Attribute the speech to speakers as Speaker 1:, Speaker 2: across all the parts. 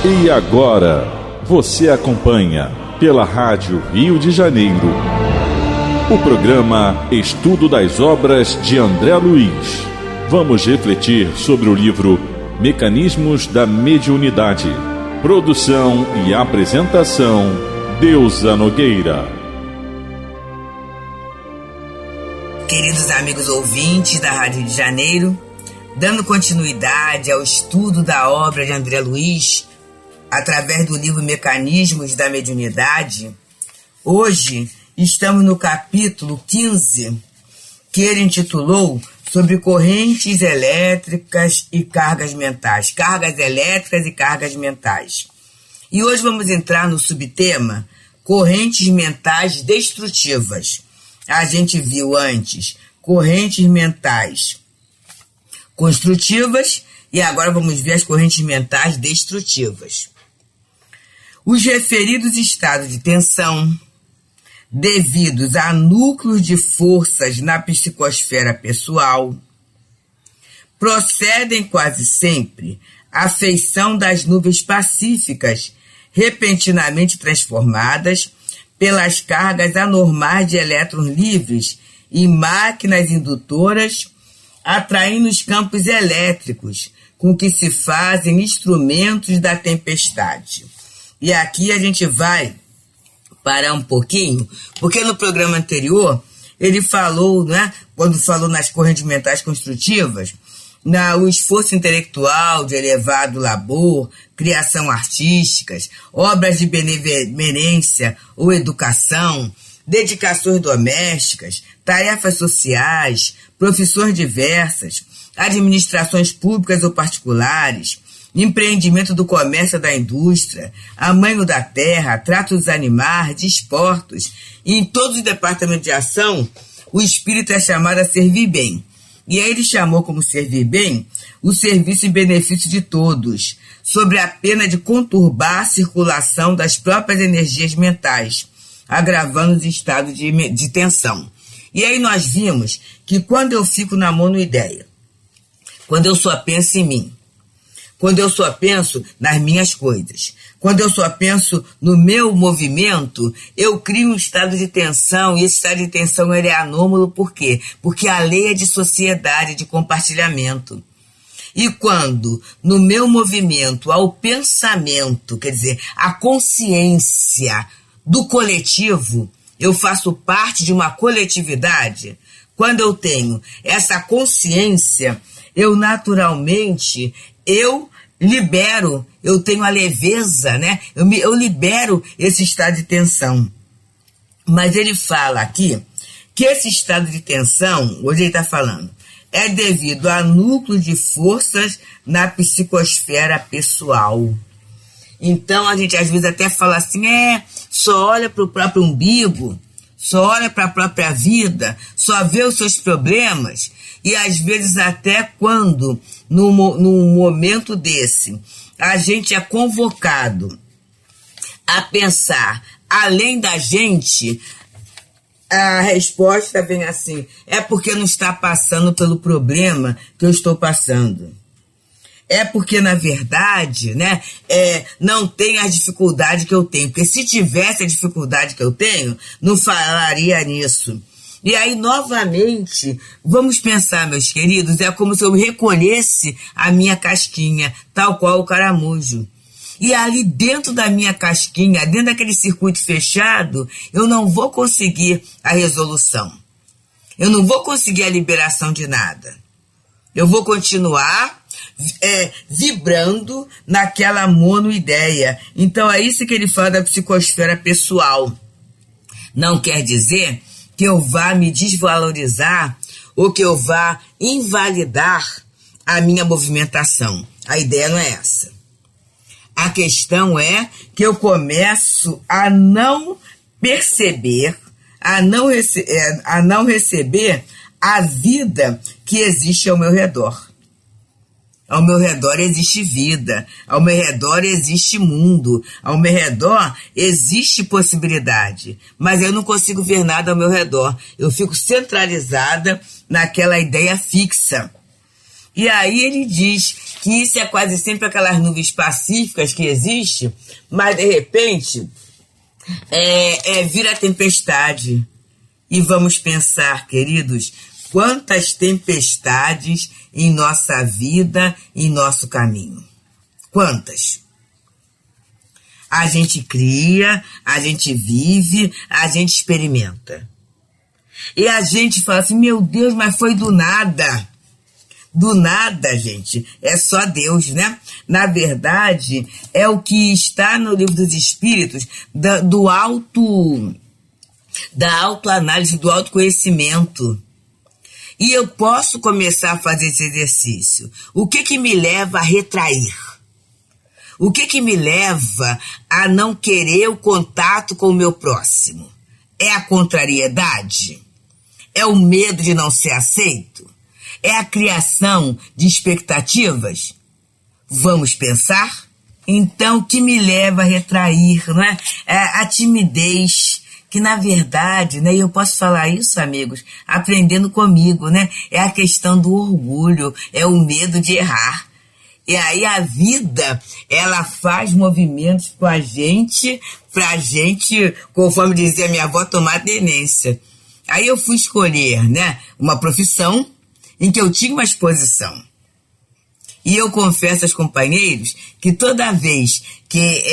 Speaker 1: E agora, você acompanha pela Rádio Rio de Janeiro o programa Estudo das Obras de André Luiz. Vamos refletir sobre o livro Mecanismos da Mediunidade. Produção e apresentação, Deusa Nogueira.
Speaker 2: Queridos amigos ouvintes da Rádio Rio de Janeiro, dando continuidade ao estudo da obra de André Luiz, através do livro Mecanismos da Mediunidade, hoje estamos no capítulo 15, que ele intitulou sobre correntes elétricas e cargas mentais. Cargas elétricas e cargas mentais. E hoje vamos entrar no subtema correntes mentais destrutivas. A gente viu antes correntes mentais construtivas e agora vamos ver as correntes mentais destrutivas. Os referidos estados de tensão, devidos a núcleos de forças na psicosfera pessoal, procedem quase sempre à feição das nuvens pacíficas, repentinamente transformadas pelas cargas anormais de elétrons livres em máquinas indutoras, atraindo os campos elétricos com que se fazem instrumentos da tempestade. E aqui a gente vai parar um pouquinho, porque no programa anterior ele falou, né, quando falou nas correntes mentais construtivas, o esforço intelectual de elevado labor, criação artísticas, obras de benevolência ou educação, dedicações domésticas, tarefas sociais, profissões diversas, administrações públicas ou particulares, empreendimento do comércio da indústria, amanho da terra, trato dos animais, desportos, e em todos os departamentos de ação, o espírito é chamado a servir bem. E aí ele chamou como servir bem o serviço e benefício de todos, sobre a pena de conturbar a circulação das próprias energias mentais, agravando os estados de tensão. E aí nós vimos que quando eu fico na monoideia, quando eu só penso em mim, quando eu só penso nas minhas coisas, quando eu só penso no meu movimento, eu crio um estado de tensão, e esse estado de tensão ele é anômalo, por quê? Porque a lei é de sociedade, de compartilhamento. E quando no meu movimento há o pensamento, quer dizer, a consciência do coletivo, eu faço parte de uma coletividade, quando eu tenho essa consciência, eu naturalmente, libero, eu tenho a leveza, né? Eu libero esse estado de tensão. Mas ele fala aqui que esse estado de tensão, hoje ele está falando, é devido a núcleo de forças na psicosfera pessoal. Então a gente às vezes até fala assim, só olha para o próprio umbigo, só olha para a própria vida, só vê os seus problemas. E às vezes até quando, num momento desse, a gente é convocado a pensar além da gente, a resposta vem assim, é porque não está passando pelo problema que eu estou passando. É porque, na verdade, né, não tem a dificuldade que eu tenho. Porque se tivesse a dificuldade que eu tenho, não falaria nisso. E aí, novamente, vamos pensar, meus queridos, é como se eu recolhesse a minha casquinha, tal qual o caramujo. E ali dentro da minha casquinha, dentro daquele circuito fechado, eu não vou conseguir a resolução. Eu não vou conseguir a liberação de nada. Eu vou continuar vibrando naquela monoideia. Então é isso que ele fala da psicosfera pessoal. Não quer dizer que eu vá me desvalorizar ou que eu vá invalidar a minha movimentação. A ideia não é essa. A questão é que eu começo a não perceber, a não receber a vida que existe ao meu redor. Ao meu redor existe vida, ao meu redor existe mundo, ao meu redor existe possibilidade, mas eu não consigo ver nada ao meu redor. Eu fico centralizada naquela ideia fixa. E aí ele diz que isso é quase sempre aquelas nuvens pacíficas que existem, mas de repente vira tempestade. E vamos pensar, queridos, quantas tempestades em nossa vida, em nosso caminho. Quantas? A gente cria, a gente vive, a gente experimenta. E a gente fala assim, meu Deus, mas foi do nada. Do nada, gente. É só Deus, né? Na verdade, é o que está no Livro dos Espíritos, da autoanálise, do autoconhecimento. E eu posso começar a fazer esse exercício. O que me leva a retrair? O que me leva a não querer o contato com o meu próximo? É a contrariedade? É o medo de não ser aceito? É a criação de expectativas? Vamos pensar? Então, o que me leva a retrair, não é? É a timidez, que na verdade, né, e eu posso falar isso, amigos, aprendendo comigo, né? É a questão do orgulho, é o medo de errar. E aí a vida, ela faz movimentos com a gente, pra gente, conforme dizia minha avó, tomar tenência. Aí eu fui escolher, né, uma profissão em que eu tinha uma exposição. E eu confesso aos companheiros que toda vez que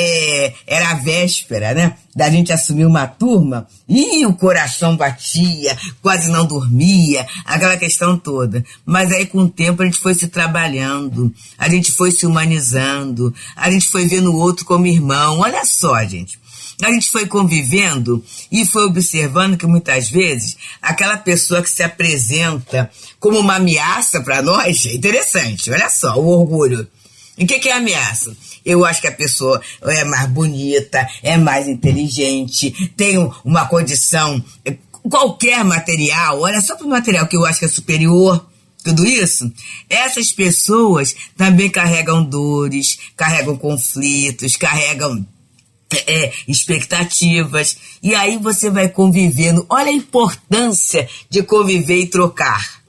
Speaker 2: era a véspera, né, da gente assumir uma turma, e o coração batia, quase não dormia, aquela questão toda. Mas aí com o tempo a gente foi se trabalhando, a gente foi se humanizando, a gente foi vendo o outro como irmão. Olha só, gente. A gente foi convivendo e foi observando que muitas vezes aquela pessoa que se apresenta como uma ameaça para nós, é interessante, olha só, o orgulho. E o que é ameaça? Eu acho que a pessoa é mais bonita, é mais inteligente, tem uma condição, qualquer material, olha só para o material que eu acho que é superior. Tudo isso, essas pessoas também carregam dores, carregam conflitos, carregam expectativas, e aí você vai convivendo. Olha a importância de conviver e trocar.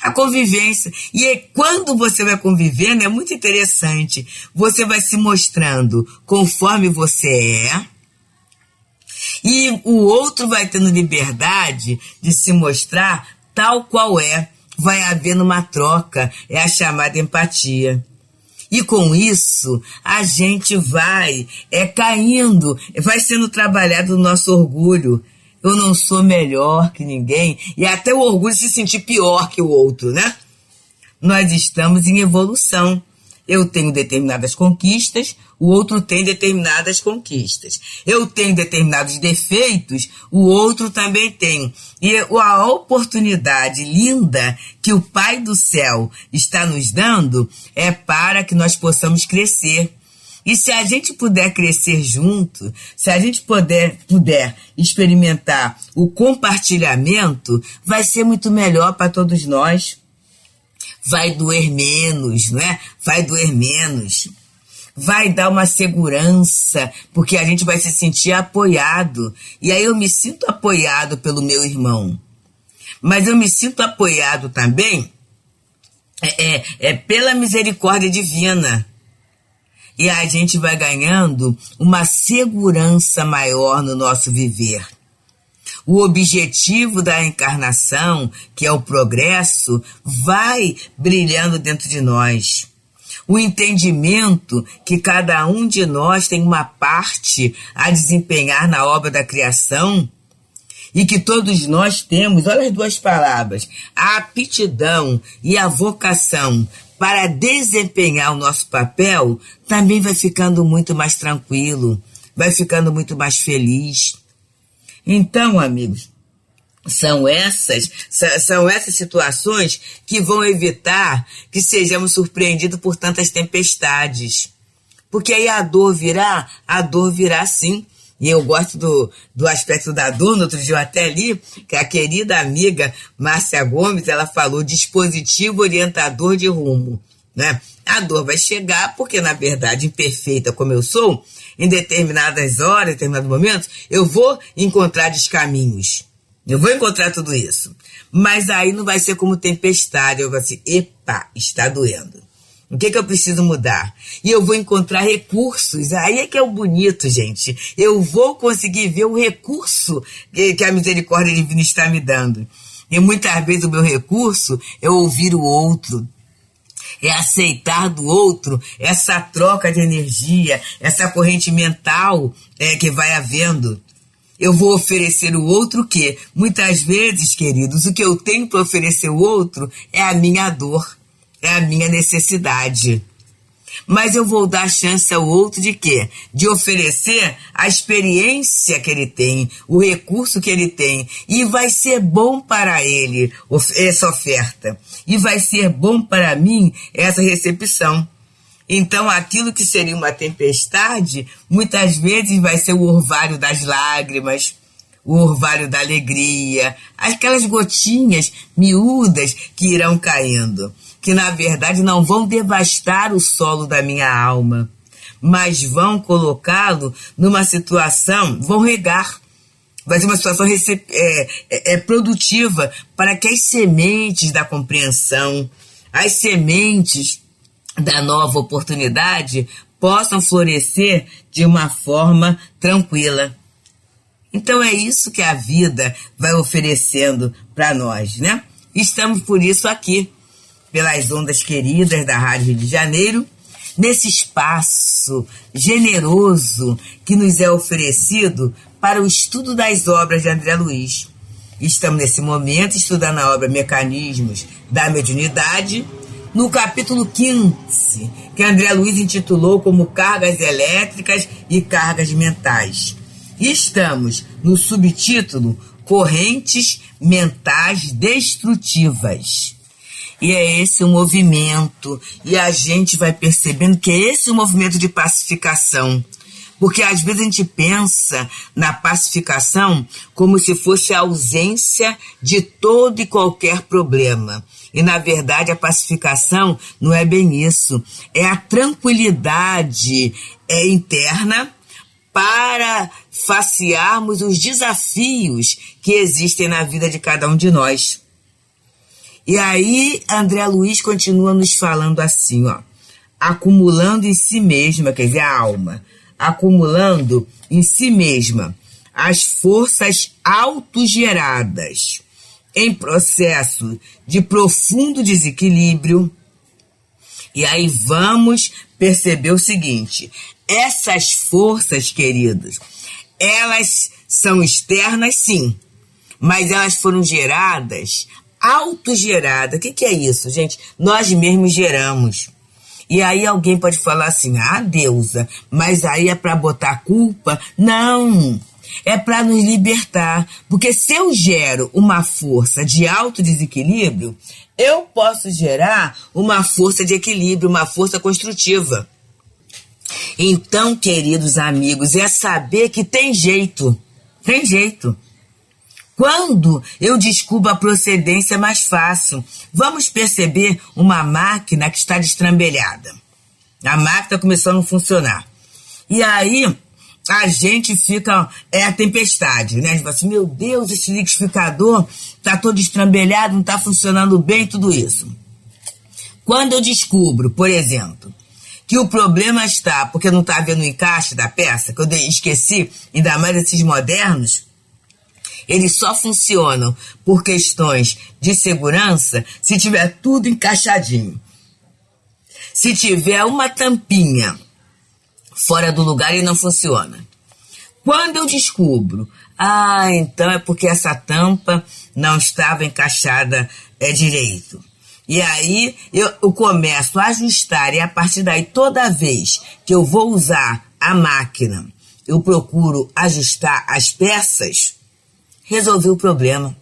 Speaker 2: A convivência. E aí, quando você vai convivendo, é muito interessante. Você vai se mostrando conforme você é, e o outro vai tendo liberdade de se mostrar tal qual é. Vai havendo uma troca, é a chamada empatia. E com isso, a gente vai caindo, vai sendo trabalhado o nosso orgulho. Eu não sou melhor que ninguém, e até o orgulho de se sentir pior que o outro, né? Nós estamos em evolução. Eu tenho determinadas conquistas, o outro tem determinadas conquistas. Eu tenho determinados defeitos, o outro também tem. E a oportunidade linda que o Pai do Céu está nos dando é para que nós possamos crescer. E se a gente puder crescer junto, se a gente puder experimentar o compartilhamento, vai ser muito melhor para todos nós. Vai doer menos, não é? Vai doer menos. Vai dar uma segurança, porque a gente vai se sentir apoiado. E aí eu me sinto apoiado pelo meu irmão. Mas eu me sinto apoiado também pela misericórdia divina. E a gente vai ganhando uma segurança maior no nosso viver. O objetivo da encarnação, que é o progresso, vai brilhando dentro de nós. O entendimento que cada um de nós tem uma parte a desempenhar na obra da criação e que todos nós temos, olha as duas palavras, a aptidão e a vocação para desempenhar o nosso papel, também vai ficando muito mais tranquilo, vai ficando muito mais feliz. Então, amigos, são essas situações que vão evitar que sejamos surpreendidos por tantas tempestades. Porque aí a dor virá sim. E eu gosto do aspecto da dor. No outro dia eu até li que a querida amiga Márcia Gomes, ela falou dispositivo orientador de rumo, né? A dor vai chegar porque, na verdade, imperfeita como eu sou, em determinadas horas, em determinados momentos, eu vou encontrar descaminhos. Eu vou encontrar tudo isso. Mas aí não vai ser como tempestade. Eu vou assim, epa, está doendo. O que eu preciso mudar? E eu vou encontrar recursos. Aí é que é o bonito, gente. Eu vou conseguir ver o recurso que a misericórdia divina está me dando. E muitas vezes o meu recurso é ouvir o outro, é aceitar do outro essa troca de energia, essa corrente mental que vai havendo. Eu vou oferecer o outro o quê? Muitas vezes, queridos, o que eu tenho para oferecer o outro é a minha dor, é a minha necessidade. Mas eu vou dar chance ao outro de quê? De oferecer a experiência que ele tem, o recurso que ele tem. E vai ser bom para ele essa oferta. E vai ser bom para mim essa recepção. Então, aquilo que seria uma tempestade, muitas vezes vai ser o orvalho das lágrimas, o orvalho da alegria, aquelas gotinhas miúdas que irão caindo, que na verdade não vão devastar o solo da minha alma, mas vão colocá-lo numa situação, vão regar. Vai ser uma situação produtiva para que as sementes da compreensão, as sementes da nova oportunidade possam florescer de uma forma tranquila. Então é isso que a vida vai oferecendo para nós, né? Estamos por isso aqui, pelas ondas queridas da Rádio Rio de Janeiro, nesse espaço generoso que nos é oferecido para o estudo das obras de André Luiz. Estamos nesse momento estudando a obra Mecanismos da Mediunidade, no capítulo 15, que André Luiz intitulou como Cargas Elétricas e Cargas Mentais. E estamos no subtítulo Correntes Mentais Destrutivas. E é esse o movimento, e a gente vai percebendo que é esse o movimento de pacificação. Porque às vezes a gente pensa na pacificação como se fosse a ausência de todo e qualquer problema. E, na verdade, a pacificação não é bem isso. É a tranquilidade interna para facearmos os desafios que existem na vida de cada um de nós. E aí, André Luiz continua nos falando assim, ó, acumulando em si mesma, quer dizer, a alma, acumulando em si mesma as forças autogeradas em processo de profundo desequilíbrio. E aí vamos perceber o seguinte, essas forças, queridos, elas são externas, sim, mas elas foram geradas, autogeradas. O que é isso, gente? Nós mesmos geramos. E aí alguém pode falar assim, deusa, mas aí é para botar culpa? Não, é para nos libertar. Porque se eu gero uma força de alto desequilíbrio, eu posso gerar uma força de equilíbrio, uma força construtiva. Então, queridos amigos, é saber que tem jeito. Tem jeito. Quando eu descubro a procedência, é mais fácil. Vamos perceber uma máquina que está destrambelhada. A máquina começou a não funcionar. E aí, a gente fica... É a tempestade, né? A gente fala assim, meu Deus, esse liquidificador está todo destrambelhado, não está funcionando bem, tudo isso. Quando eu descubro, por exemplo, que o problema está porque não está havendo o encaixe da peça, que eu esqueci, ainda mais esses modernos, eles só funcionam por questões de segurança se tiver tudo encaixadinho. Se tiver uma tampinha fora do lugar, ele não funciona. Quando eu descubro, então é porque essa tampa não estava encaixada direito. E aí eu começo a ajustar, e a partir daí, toda vez que eu vou usar a máquina, eu procuro ajustar as peças, resolveu o problema.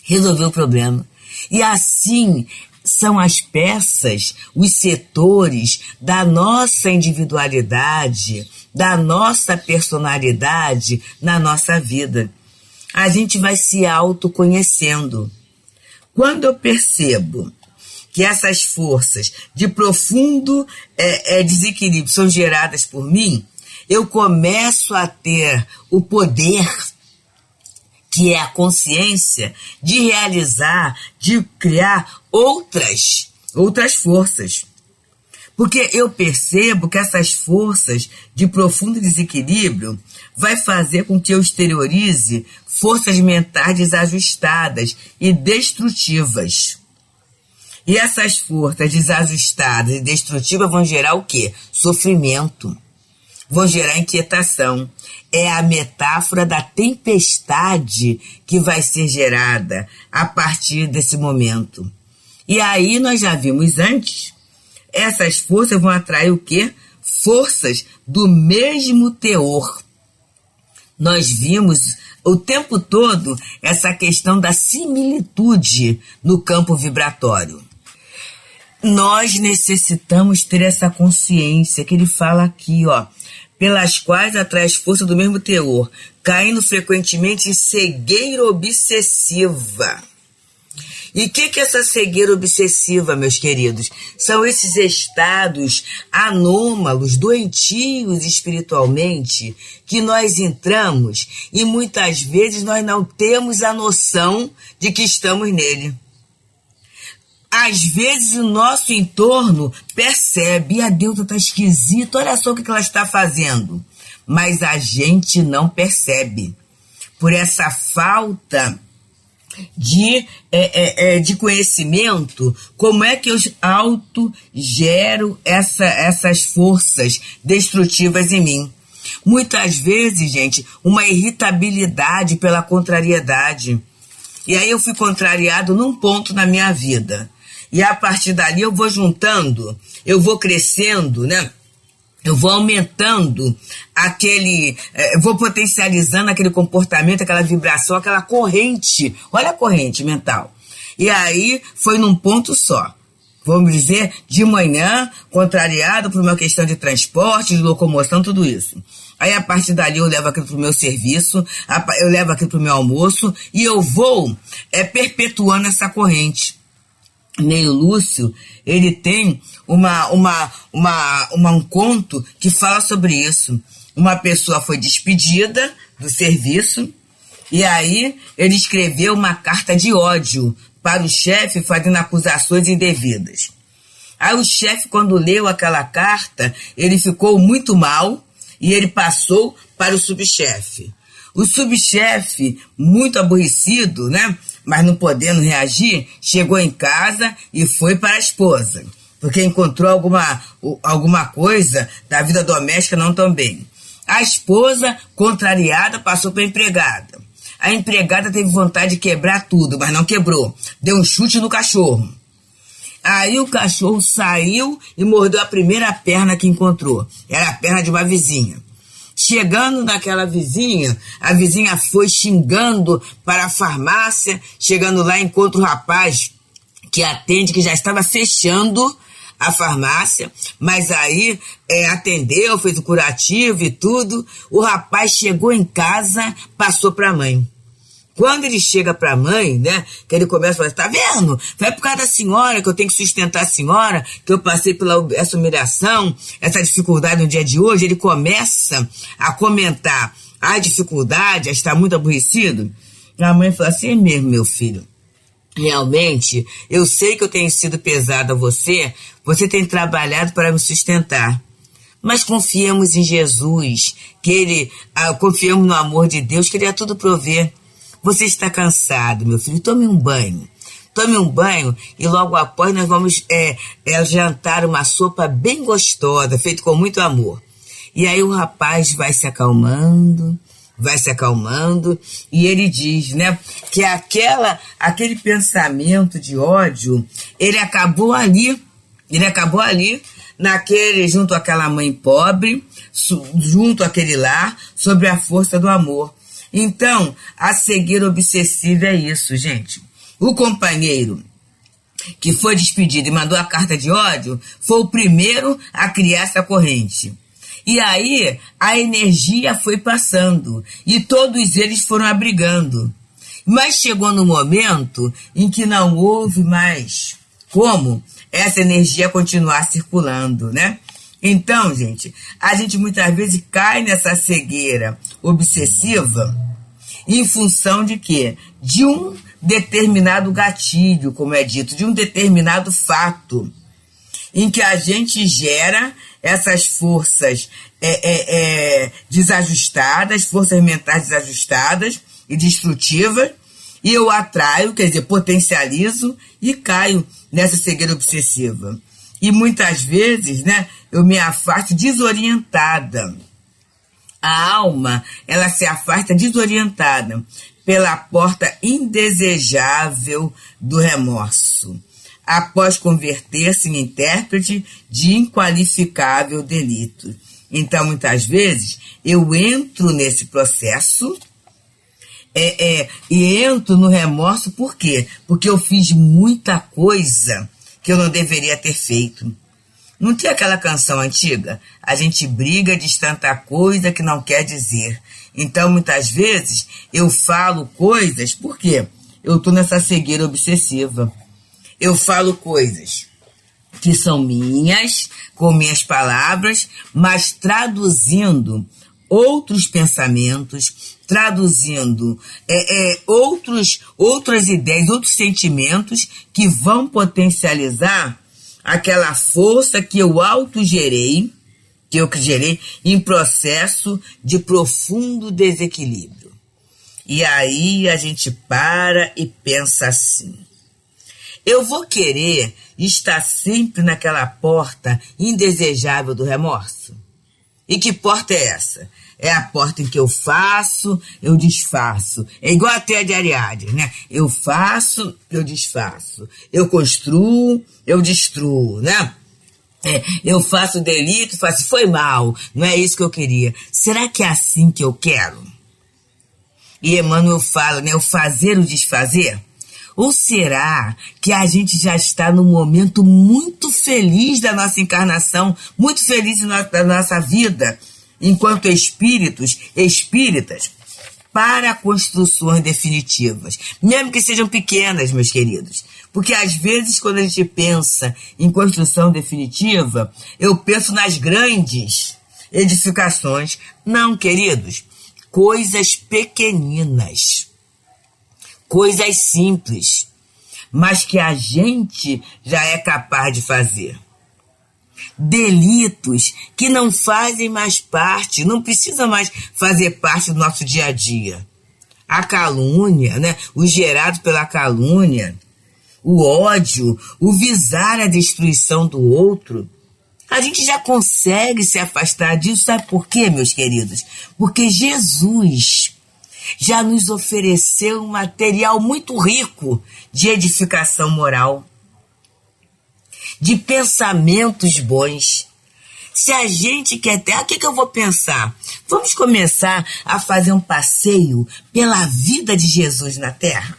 Speaker 2: Resolveu o problema. E assim são as peças, os setores da nossa individualidade, da nossa personalidade na nossa vida. A gente vai se autoconhecendo. Quando eu percebo que essas forças de profundo desequilíbrio são geradas por mim, eu começo a ter o poder, que é a consciência, de realizar, de criar outras forças. Porque eu percebo que essas forças de profundo desequilíbrio vai fazer com que eu exteriorize forças mentais desajustadas e destrutivas. E essas forças desajustadas e destrutivas vão gerar o quê? Sofrimento. Vão gerar inquietação. É a metáfora da tempestade que vai ser gerada a partir desse momento. E aí nós já vimos antes, essas forças vão atrair o quê? Forças do mesmo teor. Nós vimos o tempo todo essa questão da similitude no campo vibratório. Nós necessitamos ter essa consciência que ele fala aqui, ó, pelas quais atrai as forças do mesmo teor, caindo frequentemente em cegueira obsessiva. E o que é essa cegueira obsessiva, meus queridos? São esses estados anômalos, doentios espiritualmente, que nós entramos e muitas vezes nós não temos a noção de que estamos nele. Às vezes o nosso entorno percebe, a Deusa está esquisito, olha só o que ela está fazendo. Mas a gente não percebe. Por essa falta de conhecimento, como é que eu autogero essas forças destrutivas em mim. Muitas vezes, gente, uma irritabilidade pela contrariedade. E aí eu fui contrariado num ponto na minha vida. E a partir dali eu vou juntando, eu vou crescendo, né? Eu vou aumentando vou potencializando aquele comportamento, aquela vibração, aquela corrente. Olha a corrente mental. E aí foi num ponto só. Vamos dizer, de manhã, contrariado por uma questão de transporte, de locomoção, tudo isso. Aí a partir dali eu levo aquilo para o meu serviço, eu levo aquilo para o meu almoço e eu vou perpetuando essa corrente. Neio Lúcio, ele tem um conto que fala sobre isso. Uma pessoa foi despedida do serviço e aí ele escreveu uma carta de ódio para o chefe fazendo acusações indevidas. Aí o chefe, quando leu aquela carta, ele ficou muito mal e ele passou para o subchefe. O subchefe, muito aborrecido, né? Mas não podendo reagir, chegou em casa e foi para a esposa, porque encontrou alguma coisa da vida doméstica não tão bem. A esposa, contrariada, passou para a empregada. A empregada teve vontade de quebrar tudo, mas não quebrou. Deu um chute no cachorro. Aí o cachorro saiu e mordeu a primeira perna que encontrou. Era a perna de uma vizinha. Chegando naquela vizinha, a vizinha foi xingando para a farmácia. Chegando lá, encontra o rapaz que atende, que já estava fechando a farmácia, mas aí atendeu, fez o curativo e tudo. O rapaz chegou em casa, passou para a mãe. Quando ele chega para a mãe, né, que ele começa a falar, tá vendo? Foi por causa da senhora que eu tenho que sustentar a senhora, que eu passei essa humilhação, essa dificuldade no dia de hoje. Ele começa a comentar a dificuldade, a estar muito aborrecido. A mãe fala assim, é mesmo, meu filho. Realmente, eu sei que eu tenho sido pesada a você tem trabalhado para me sustentar. Mas confiemos em Jesus, confiemos no amor de Deus, que Ele a tudo prover. Você está cansado, meu filho, tome um banho. Tome um banho e logo após nós vamos jantar uma sopa bem gostosa, feita com muito amor. E aí o rapaz vai se acalmando, e ele diz, né, que aquele pensamento de ódio, ele acabou ali, junto àquela mãe pobre, junto àquele lar, sobre a força do amor. Então, a cegueira obsessiva é isso, gente. O companheiro que foi despedido e mandou a carta de ódio foi o primeiro a criar essa corrente. E aí, a energia foi passando e todos eles foram abrigando. Mas chegou no momento em que não houve mais como essa energia continuar circulando, né? Então, gente, a gente muitas vezes cai nessa cegueira obsessiva em função de quê? De um determinado gatilho, como é dito, de um determinado fato. em que a gente gera essas forças desajustadas, forças mentais desajustadas e destrutivas, e eu atraio, quer dizer, potencializo e caio nessa cegueira obsessiva. E muitas vezes, né, eu me afasto desorientada. A alma, ela se afasta desorientada pela porta indesejável do remorso, após converter-se em intérprete de inqualificável delito. Então, muitas vezes, eu entro nesse processo e entro no remorso. Por quê? Porque eu fiz muita coisa que eu não deveria ter feito. Não tinha aquela canção antiga? A gente briga, diz tanta coisa que não quer dizer. Então, muitas vezes, eu falo coisas, por quê? Eu estou nessa cegueira obsessiva. Eu falo coisas que são minhas, com minhas palavras, mas traduzindo outros pensamentos, traduzindo outras ideias, outros sentimentos que vão potencializar aquela força que eu autogerei, que eu gerei em processo de profundo desequilíbrio. E aí a gente para e pensa assim: eu vou querer estar sempre naquela porta indesejável do remorso? E que porta é essa? É a porta em que eu faço, eu desfaço. É igual a teia de Ariadne, né? Eu faço, eu desfaço. Eu construo, eu destruo, né? Eu faço delito, foi mal, não é isso que eu queria. Será que é assim que eu quero? E Emmanuel fala, né? O fazer, o desfazer. Ou será que a gente já está num momento muito feliz da nossa encarnação, muito feliz da nossa vida, enquanto espíritas, para construções definitivas, mesmo que sejam pequenas, meus queridos? Porque às vezes, quando a gente pensa em construção definitiva, eu penso nas grandes edificações. Não, queridos, coisas pequeninas, coisas simples, mas que a gente já é capaz de fazer. Delitos que não fazem mais parte, não precisam mais fazer parte do nosso dia a dia. A calúnia, né? O gerado pela calúnia, o ódio, o visar a destruição do outro, a gente já consegue se afastar disso. Sabe por quê, meus queridos? Porque Jesus já nos ofereceu um material muito rico de edificação moral, de pensamentos bons. Se a gente quer ter, o que eu vou pensar? Vamos começar a fazer um passeio pela vida de Jesus na Terra?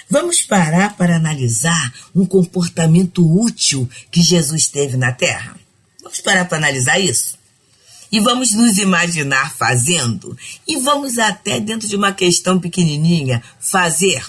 Speaker 2: Vamos parar para analisar um comportamento útil que Jesus teve na Terra? Vamos parar para analisar isso? E vamos nos imaginar fazendo? E vamos até dentro de uma questão pequenininha, fazer.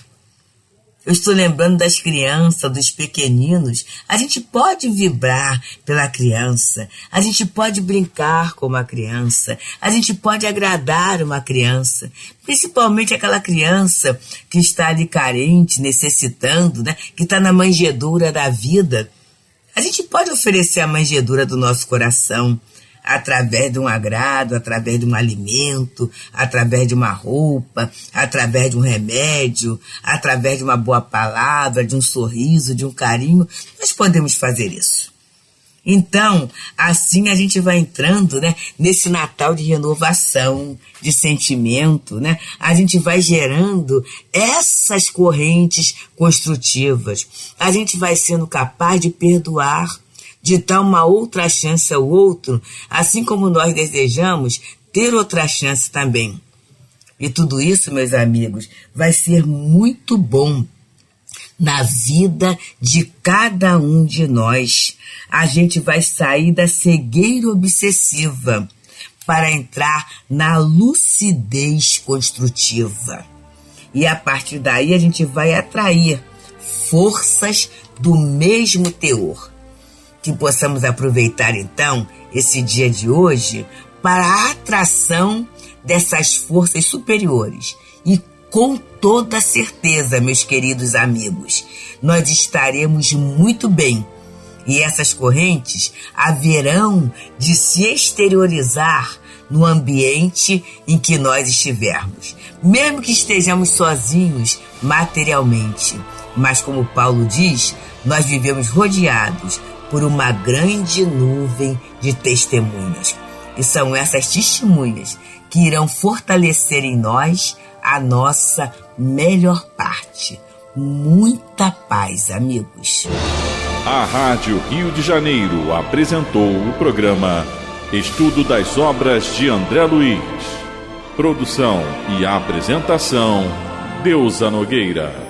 Speaker 2: Eu estou lembrando das crianças, dos pequeninos. A gente pode vibrar pela criança, a gente pode brincar com uma criança, a gente pode agradar uma criança, principalmente aquela criança que está ali carente, necessitando, né? Que está na manjedoura da vida. A gente pode oferecer a manjedoura do nosso coração, através de um agrado, através de um alimento, através de uma roupa, através de um remédio, através de uma boa palavra, de um sorriso, de um carinho. Nós podemos fazer isso. Então, assim a gente vai entrando, né, nesse Natal de renovação, de sentimento, né? A gente vai gerando essas correntes construtivas. A gente vai sendo capaz de perdoar, de dar uma outra chance ao outro, assim como nós desejamos ter outra chance também. E tudo isso, meus amigos, vai ser muito bom na vida de cada um de nós. A gente vai sair da cegueira obsessiva para entrar na lucidez construtiva. E a partir daí a gente vai atrair forças do mesmo teor. Que possamos aproveitar, então, esse dia de hoje para a atração dessas forças superiores. E com toda certeza, meus queridos amigos, nós estaremos muito bem E essas correntes haverão de se exteriorizar no ambiente em que nós estivermos, mesmo que estejamos sozinhos materialmente. Mas como Paulo diz, nós vivemos rodeados por uma grande nuvem de testemunhas. E são essas testemunhas que irão fortalecer em nós a nossa melhor parte. Muita paz, amigos.
Speaker 1: A Rádio Rio de Janeiro apresentou o programa Estudo das Obras de André Luiz. Produção e apresentação, Deusa Nogueira.